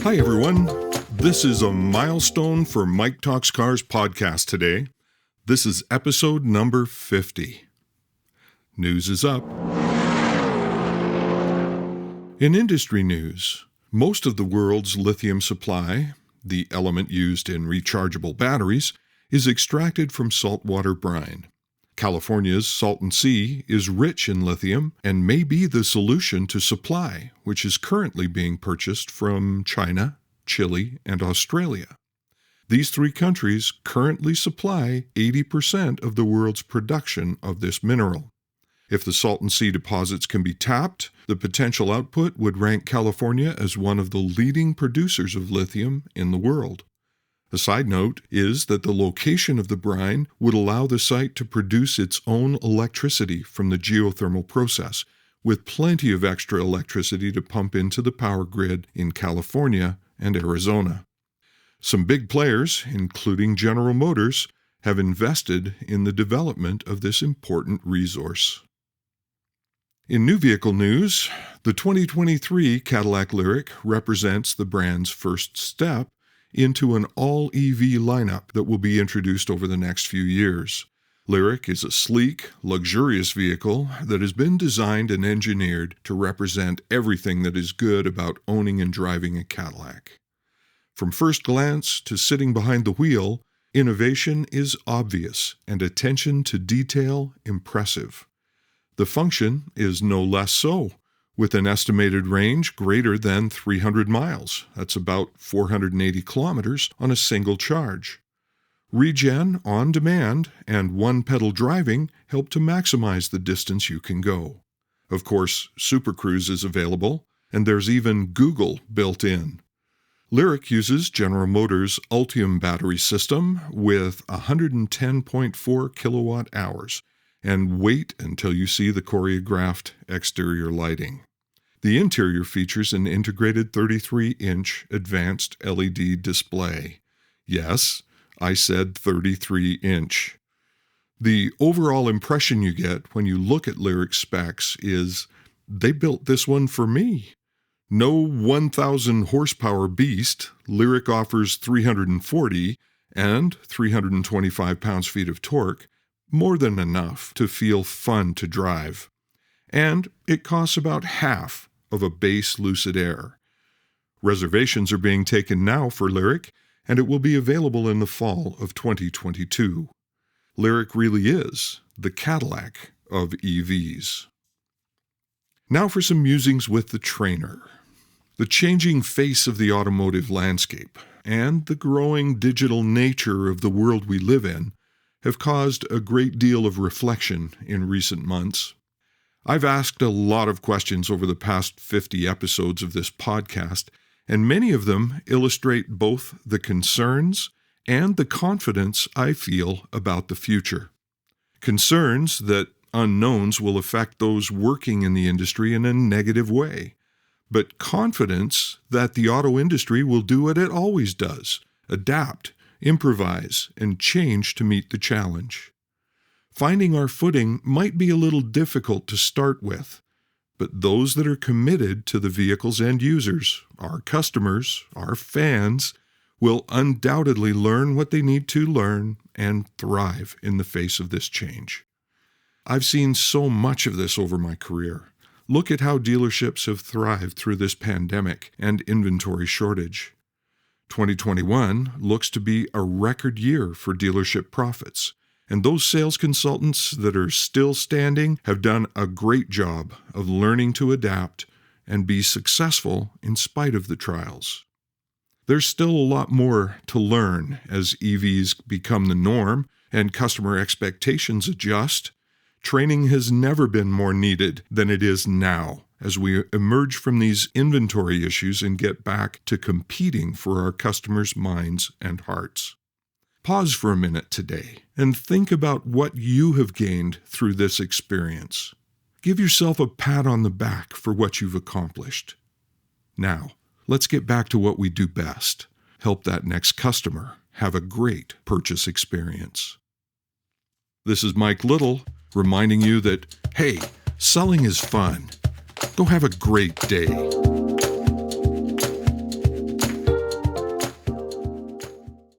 Hi, everyone. This is a milestone for Mike Talks Cars podcast today. This is episode number 50. News is up. In industry news, most of the world's lithium supply, the element used in rechargeable batteries, is extracted from saltwater brine. California's Salton Sea is rich in lithium and may be the solution to supply, which is currently being purchased from China, Chile, and Australia. These three countries currently supply 80% of the world's production of this mineral. If the Salton Sea deposits can be tapped, the potential output would rank California as one of the leading producers of lithium in the world. A side note is that the location of the brine would allow the site to produce its own electricity from the geothermal process, with plenty of extra electricity to pump into the power grid in California and Arizona. Some big players, including General Motors, have invested in the development of this important resource. In new vehicle news, the 2023 Cadillac Lyriq represents the brand's first step into an all-EV lineup that will be introduced over the next few years. Lyriq is a sleek, luxurious vehicle that has been designed and engineered to represent everything that is good about owning and driving a Cadillac. From first glance to sitting behind the wheel, innovation is obvious and attention to detail impressive. The function is no less so, with an estimated range greater than 300 miles. That's about 480 kilometers on a single charge. Regen on demand and one-pedal driving help to maximize the distance you can go. Of course, Super Cruise is available, and there's even Google built in. Lyriq uses General Motors' Ultium battery system with 110.4 kilowatt hours, and wait until you see the choreographed exterior lighting. The interior features an integrated 33-inch advanced LED display. Yes, I said 33-inch. The overall impression you get when you look at Lyriq specs is, they built this one for me. No 1,000 horsepower beast, Lyriq offers 340 and 325 pounds-feet of torque, more than enough to feel fun to drive. And it costs about half of a base Lucid Air. Reservations are being taken now for Lyriq, and it will be available in the fall of 2022. Lyriq really is the Cadillac of EVs. Now for some musings with the trainer. The changing face of the automotive landscape and the growing digital nature of the world we live in have caused a great deal of reflection in recent months. I've asked a lot of questions over the past 50 episodes of this podcast, and many of them illustrate both the concerns and the confidence I feel about the future. Concerns that unknowns will affect those working in the industry in a negative way, but confidence that the auto industry will do what it always does: adapt, improvise, and change to meet the challenge. Finding our footing might be a little difficult to start with, but those that are committed to the vehicle's end users, our customers, our fans, will undoubtedly learn what they need to learn and thrive in the face of this change. I've seen so much of this over my career. Look at how dealerships have thrived through this pandemic and inventory shortage. 2021 looks to be a record year for dealership profits, and those sales consultants that are still standing have done a great job of learning to adapt and be successful in spite of the trials. There's still a lot more to learn as EVs become the norm and customer expectations adjust. Training has never been more needed than it is now as we emerge from these inventory issues and get back to competing for our customers' minds and hearts. Pause for a minute today and think about what you have gained through this experience. Give yourself a pat on the back for what you've accomplished. Now, let's get back to what we do best: help that next customer have a great purchase experience. This is Mike Little reminding you that, hey, selling is fun. Go have a great day.